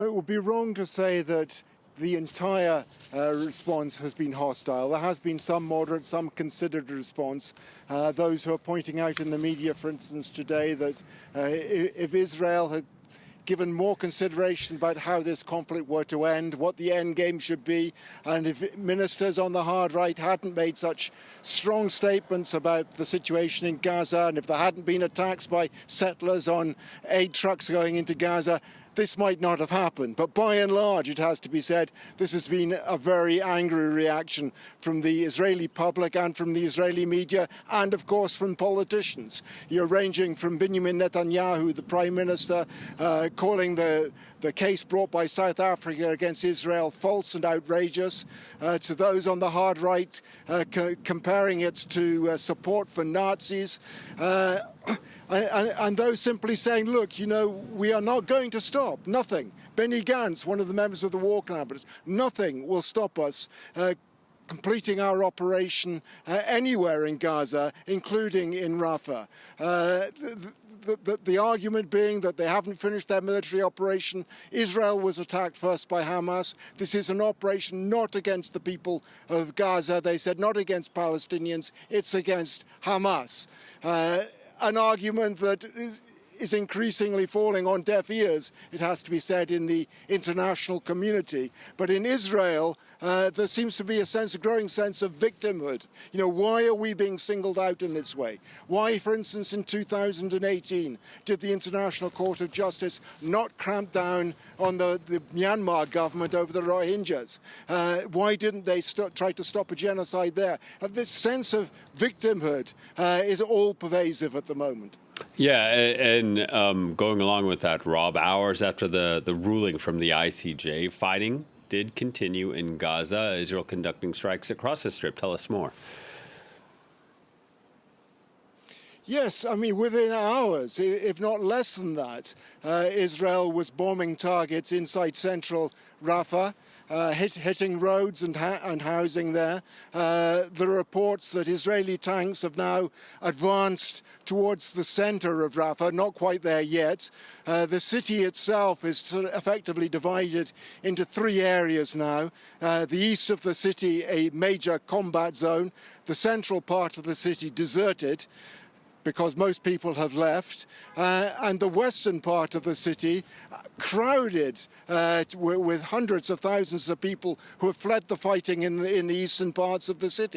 It would be wrong to say that the entire response has been hostile. There has been some moderate, some considered response. Those who are pointing out in the media, for instance, today that if Israel had given more consideration about how this conflict were to end, what the end game should be, and if ministers on the hard right hadn't made such strong statements about the situation in Gaza, and if there hadn't been attacks by settlers on aid trucks going into Gaza, this might not have happened. But by and large, it has to be said, this has been a very angry reaction from the Israeli public and from the Israeli media and, of course, from politicians. You're ranging from Benjamin Netanyahu, the Prime Minister, calling the case brought by South Africa against Israel false and outrageous, to those on the hard right comparing it to support for Nazis. And those simply saying, look, you know, we are not going to stop, nothing. Benny Gantz, one of the members of the War Cabinet, nothing will stop us completing our operation anywhere in Gaza, including in Rafah. The argument being that they haven't finished their military operation. Israel was attacked first by Hamas. This is an operation not against the people of Gaza. They said not against Palestinians, it's against Hamas. An argument that is increasingly falling on deaf ears, it has to be said, in the international community. But in Israel, there seems to be a growing sense of victimhood. You know, why are we being singled out in this way? Why, for instance, in 2018, did the International Court of Justice not cramp down on the Myanmar government over the Rohingyas? Why didn't they try to stop a genocide there? This sense of victimhood is all pervasive at the moment. Yeah, and going along with that, Rob, hours after the ruling from the ICJ, fighting did continue in Gaza, Israel conducting strikes across the Strip. Tell us more. Yes, I mean, within hours, if not less than that, Israel was bombing targets inside central Rafah, hitting roads and housing there. There are reports that Israeli tanks have now advanced towards the center of Rafah, not quite there yet. The city itself is effectively divided into three areas now. The east of the city, a major combat zone, the central part of the city deserted, because most people have left, and the western part of the city crowded with hundreds of thousands of people who have fled the fighting in the eastern parts of the city.